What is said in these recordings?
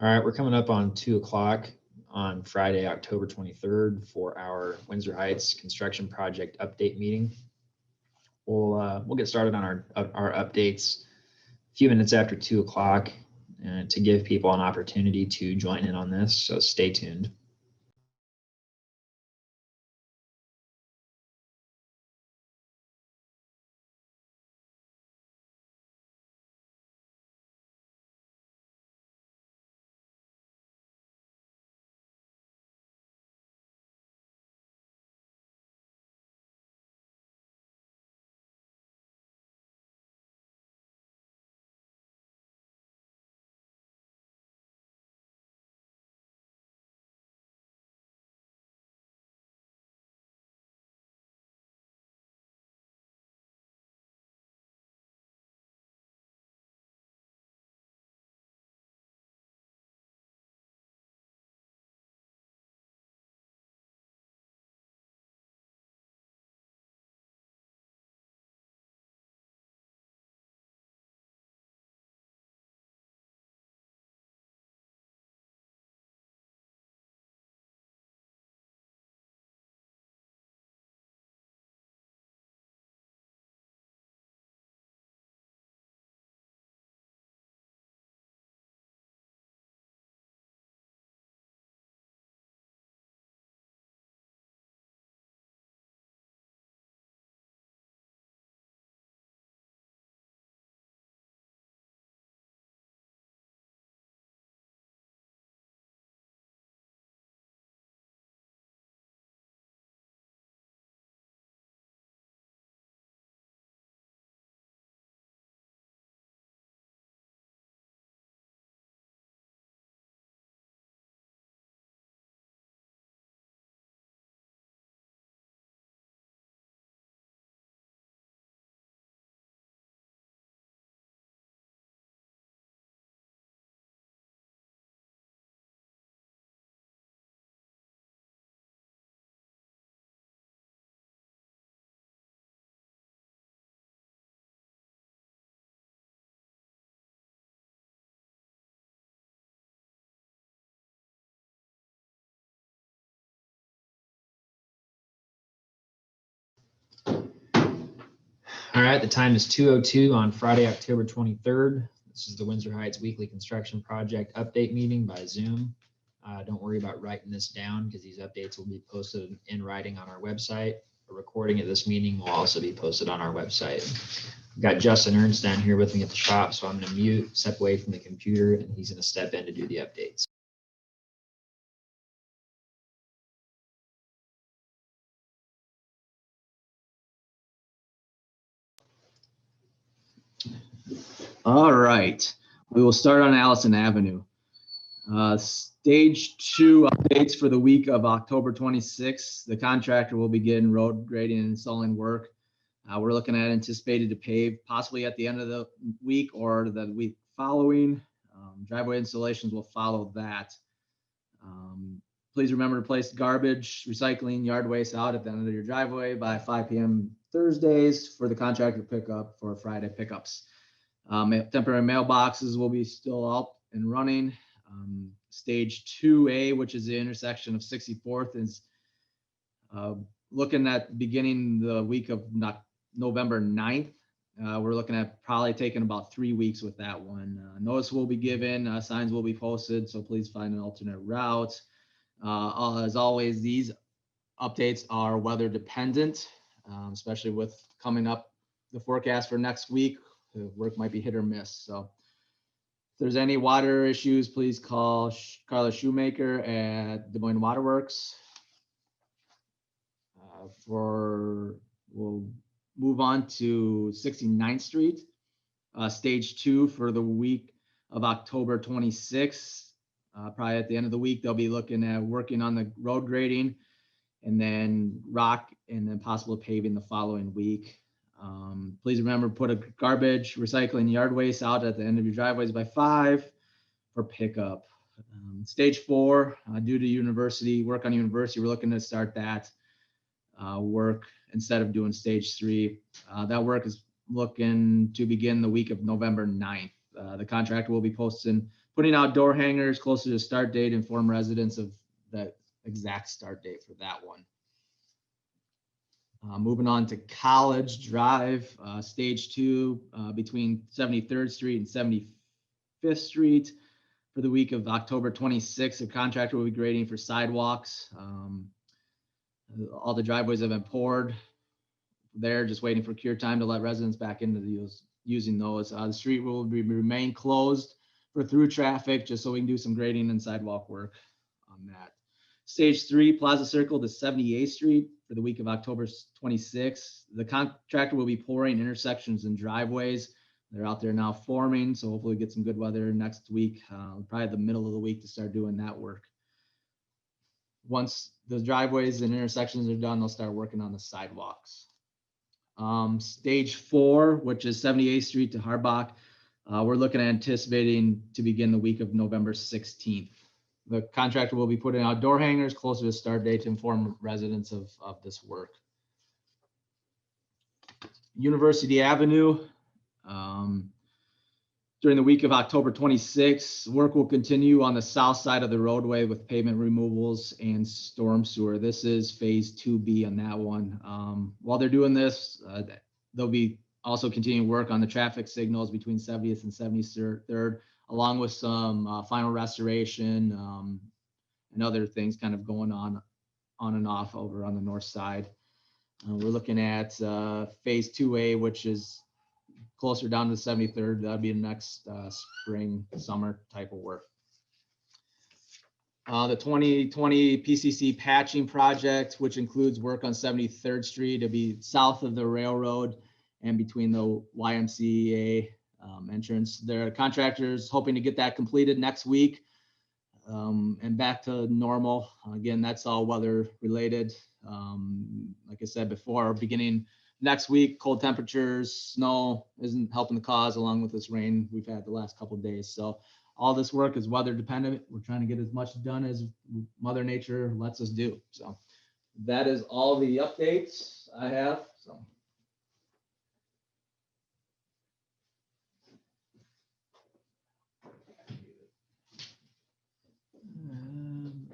All right, we're coming up on 2 o'clock on Friday, October 23rd for our Windsor Heights construction project update meeting. We'll get started on our updates a few minutes after 2 o'clock to give people an opportunity to join in on this, so stay tuned. All right, the time is 2:02 on Friday, October 23rd. This is the Windsor Heights Weekly Construction Project Update Meeting by Zoom. Don't worry about writing this down because these updates will be posted in writing on our website. A recording of this meeting will also be posted on our website. I've got Justin Ernst down here with me at the shop, so I'm going to mute, step away from the computer, and he's going to step in to do the updates. All right, we will start on Allison Avenue. Stage 2 updates for the week of October 26th. The contractor will begin road grading and installing work. We're looking at anticipated to pave possibly at the end of the week or the week following. Driveway installations will follow that. Please remember to place garbage, recycling, yard waste out at the end of your driveway by 5 p.m. Thursdays for the contractor pickup for Friday pickups. Temporary mailboxes will be still up and running. Stage 2A, which is the intersection of 64th, is looking at beginning the week of November 9th. We're looking at probably taking about 3 weeks with that one. Notice will be given, signs will be posted, so please find an alternate route. As always, these updates are weather dependent, especially with coming up the forecast for next week. The work might be hit or miss. So if there's any water issues, please call Carla Shoemaker at Des Moines Waterworks. We'll move on to 69th Street, stage 2 for the week of October 26th. Probably at the end of the week, they'll be looking at working on the road grading and then rock and then possible paving the following week. Please remember, put a garbage, recycling, yard waste out at the end of your driveways by 5 for pickup. Stage 4, due to work on University, we're looking to start that work instead of doing stage 3. That work is looking to begin the week of November 9th. The contractor will be posting putting out door hangers closer to the start date, inform residents of the exact start date for that one. Moving on to College Drive, stage 2, between 73rd Street and 75th Street for the week of October 26th. The contractor will be grading for sidewalks. All the driveways have been poured. They're just waiting for cure time to let residents back into using those. The street will remain closed for through traffic, just so we can do some grading and sidewalk work on that. Stage 3, Plaza Circle to 78th Street for the week of October 26th. The contractor will be pouring intersections and driveways. They're out there now forming, so hopefully get some good weather next week, probably the middle of the week to start doing that work. Once the driveways and intersections are done, they'll start working on the sidewalks. Stage 4, which is 78th Street to Harbach, we're looking at anticipating to begin the week of November 16th. The contractor will be putting out door hangers closer to the start date to inform residents of this work. University Avenue, during the week of October 26th, work will continue on the south side of the roadway with pavement removals and storm sewer. This is phase 2B on that one. While they're doing this, they'll be also continuing work on the traffic signals between 70th and 73rd, along with some final restoration and other things kind of going on and off over on the north side. We're looking at phase 2A, which is closer down to the 73rd. That'll be the next spring, summer type of work. The 2020 PCC patching project, which includes work on 73rd Street, to be south of the railroad and between the YMCA entrance. Their contractors hoping to get that completed next week and back to normal. Again, that's all weather related. Like I said before, beginning next week, cold temperatures, snow isn't helping the cause, along with this rain we've had the last couple of days. So all this work is weather dependent. We're trying to get as much done as Mother Nature lets us do. So that is all the updates I have. So.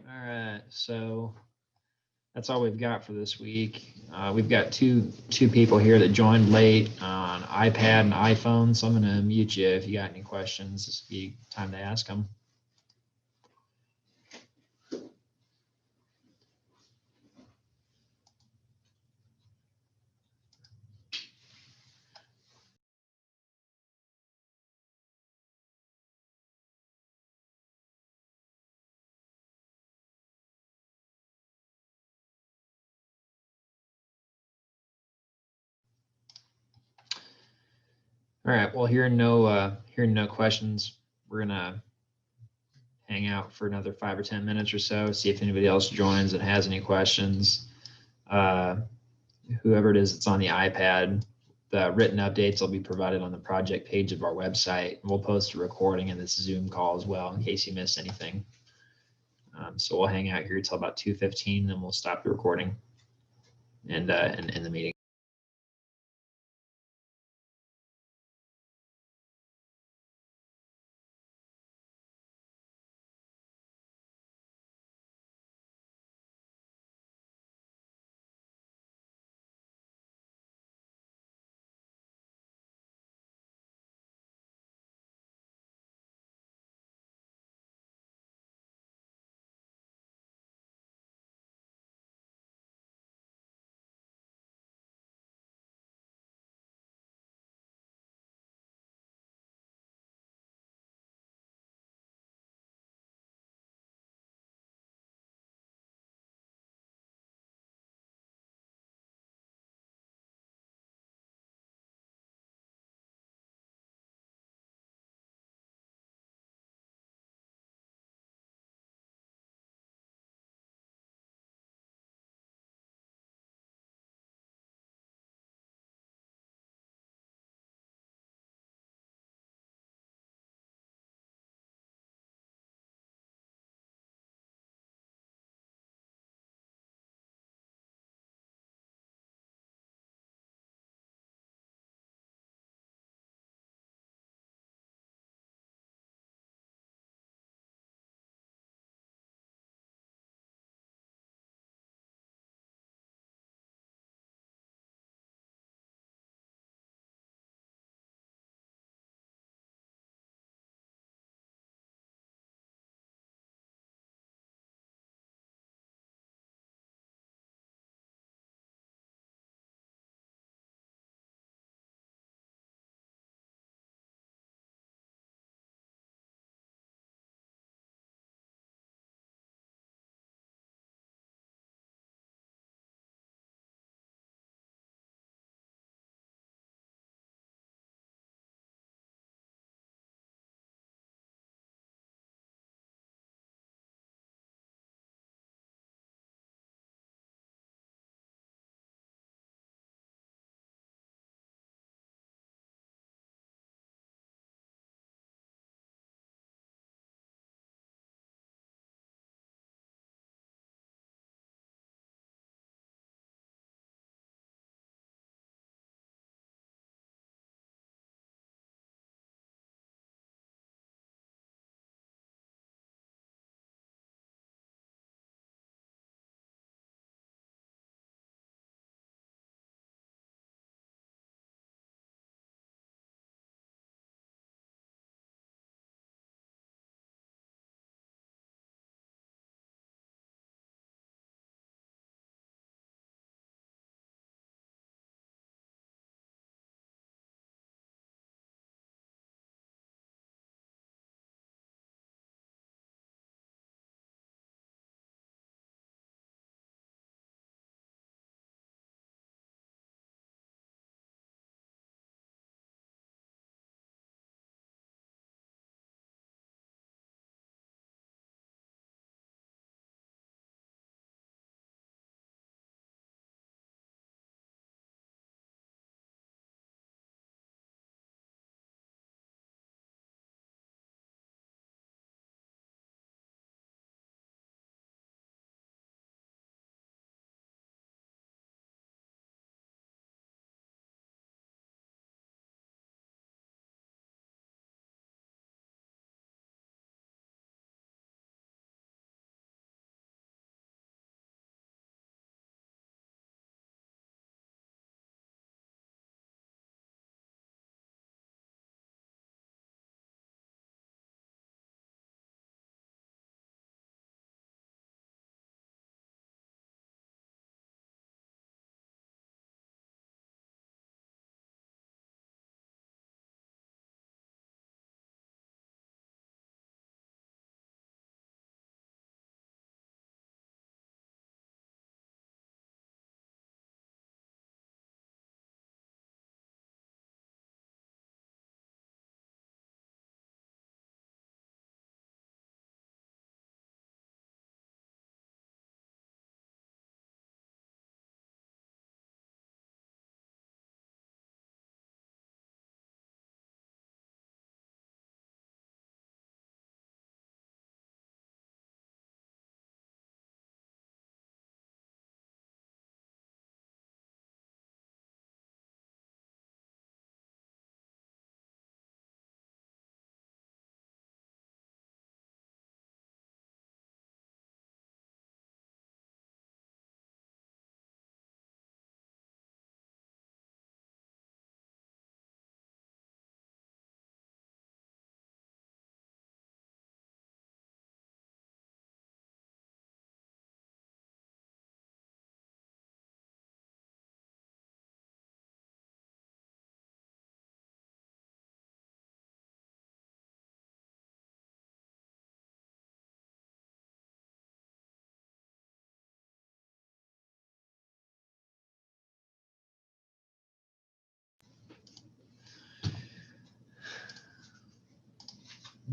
All right, so that's all we've got for this week. We've got two people here that joined late on iPad and iPhone, so I'm going to mute you if you got any questions. This will be time to ask them. All right, well, hearing no questions, we're gonna hang out for another 5 or 10 minutes or so, see if anybody else joins and has any questions. Whoever it is that's on the iPad, the written updates will be provided on the project page of our website. We'll post a recording of this Zoom call as well in case you miss anything. So we'll hang out here till about 2:15, then we'll stop the recording and end the meeting.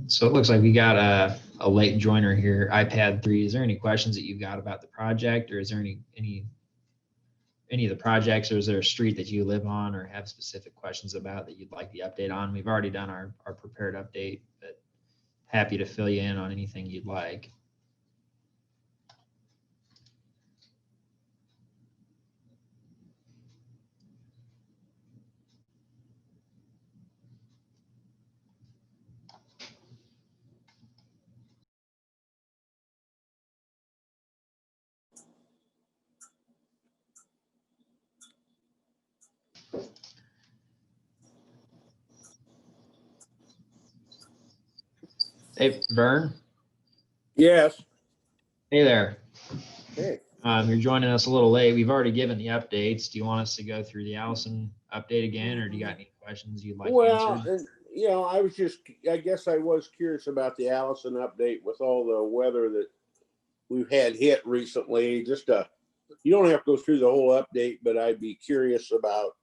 So it looks like we got a late joiner here, iPad 3. Is there any questions that you've got about the project, or is there any of the projects, or is there a street that you live on or have specific questions about that you'd like the update on? We've already done our prepared update, but happy to fill you in on anything you'd like. Hey, Vern. Yes. Hey there. Hey. You're joining us a little late. We've already given the updates. Do you want us to go through the Allison update again, or do you got any questions you'd like Well, answered? and I guess I was curious about the Allison update with all the weather that we've had hit recently. You don't have to go through the whole update, but I'd be curious about,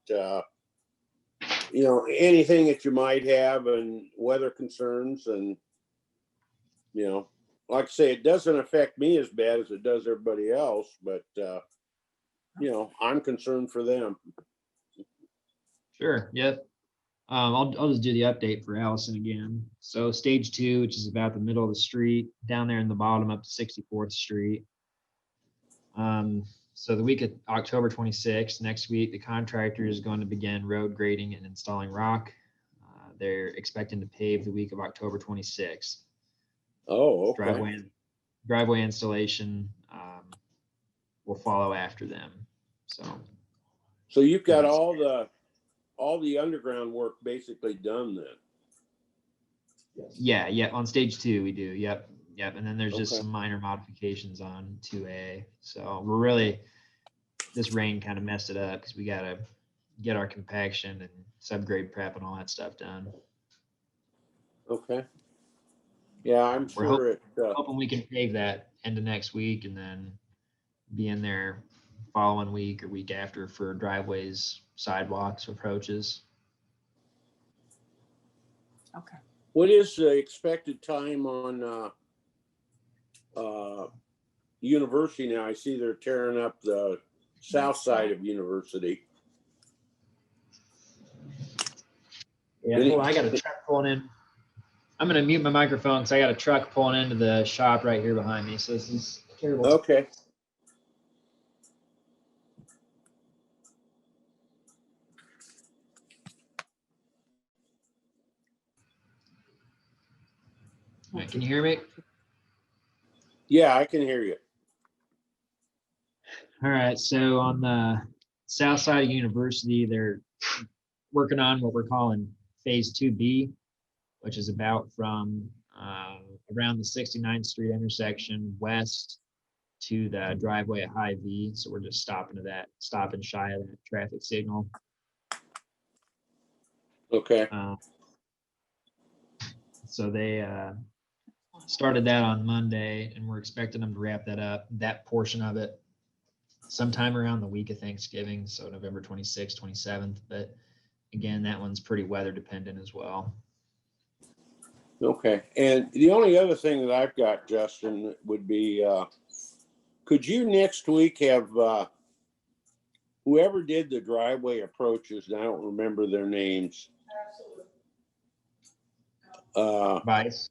anything that you might have and weather concerns. And, like I say, it doesn't affect me as bad as it does everybody else, but, I'm concerned for them. Sure. Yep. I'll just do the update for Allison again. So stage 2, which is about the middle of the street, down there in the bottom up to 64th Street. So the week of October 26th, next week, the contractor is going to begin road grading and installing rock. They're expecting to pave the week of October 26th. Oh, okay. Driveway installation will follow after them. So you've got all the underground work basically done then. Yeah. On stage 2, we do. Yep. And then there's just Okay. some minor modifications on 2A. So this rain kind of messed it up because we got to get our compaction and subgrade prep and all that stuff done. Okay. Yeah, I'm sure hoping we can pave that end of next week and then be in there following week or week after for driveways, sidewalks, approaches. Okay. What is the expected time on University now? I see they're tearing up the south side of University. Yeah, hold on, I got a truck pulling in. I'm going to mute my microphone because I got a truck pulling into the shop right here behind me. So this is terrible. Okay. All right, can you hear me? Yeah, I can hear you. All right, so on the south side of University, they're working on what we're calling phase 2B, which is about from around the 69th Street intersection west to the driveway at High V. So we're just stopping shy of that traffic signal. Okay. So they started that on Monday, and we're expecting them to wrap that portion of it, sometime around the week of Thanksgiving, so November 26th, 27th. But again, that one's pretty weather dependent as well. Okay. And the only other thing that I've got, Justin, would be, could you next week have whoever did the driveway approaches, and I don't remember their names. Vice.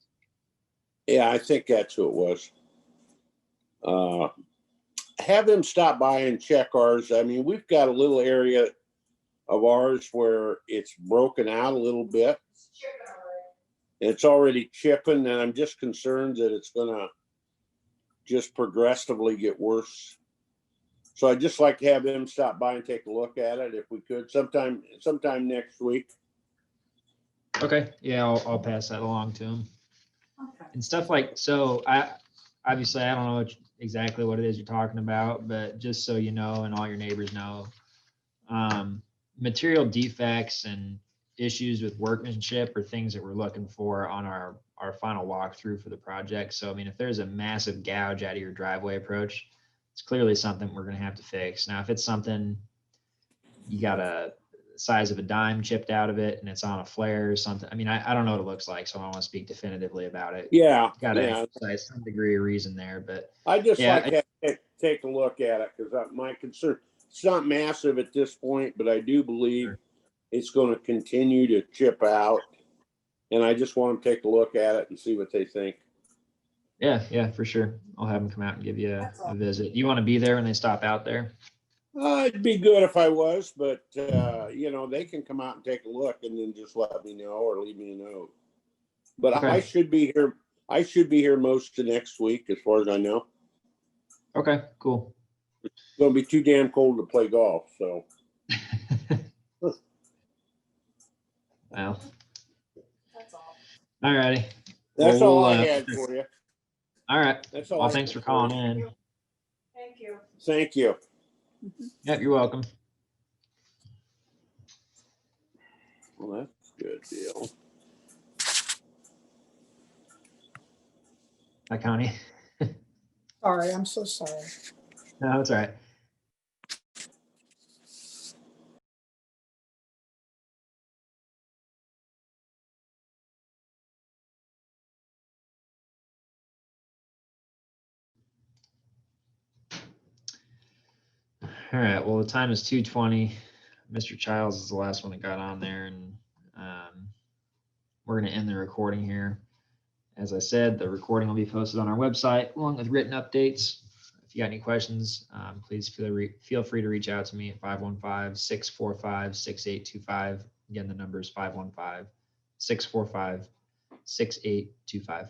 Yeah, I think that's who it was. Have them stop by and check ours. I mean, we've got a little area of ours where it's broken out a little bit. It's already chipping, and I'm just concerned that it's gonna just progressively get worse. So I'd just like to have them stop by and take a look at it if we could sometime next week. Okay, yeah, I'll pass that along to him. Okay. And stuff like, so I don't know exactly what it is you're talking about, but just so you know, and all your neighbors know, material defects and issues with workmanship are things that we're looking for on our final walkthrough for the project. So, I mean, if there's a massive gouge out of your driveway approach, it's clearly something we're going to have to fix. Now, if it's something you got a size of a dime chipped out of it and it's on a flare or something. I mean, I don't know what it looks like, so I don't want to speak definitively about it. Yeah, Got to yeah. exercise some degree of reason there, but I just yeah, like to take a look at it because my concern, it's not massive at this point, but I do believe it's going to continue to chip out. And I just want to take a look at it and see what they think. yeah, for sure. I'll have them come out and give you a visit. You want to be there when they stop out there? It'd be good if I was, but you know, they can come out and take a look and then just let me know or leave me a note. But Okay. I should be here. I should be here most of next week, as far as I know. Okay, cool. It's gonna be too damn cold to play golf, so. Well, all righty. That's Well, all we'll, I had for you. All right. That's all. Well, I thanks had for calling you. in. Thank you. Thank you. Yep, you're welcome. Well, that's a good deal. Hi, Connie. Sorry, I'm so sorry. No, that's all right. All right. Well, the time is 2:20. Mr. Childs is the last one that got on there, and we're going to end the recording here. As I said, the recording will be posted on our website along with written updates. If you got any questions, please feel free to reach out to me at 515-645-6825. Again, the number is 515-645-6825.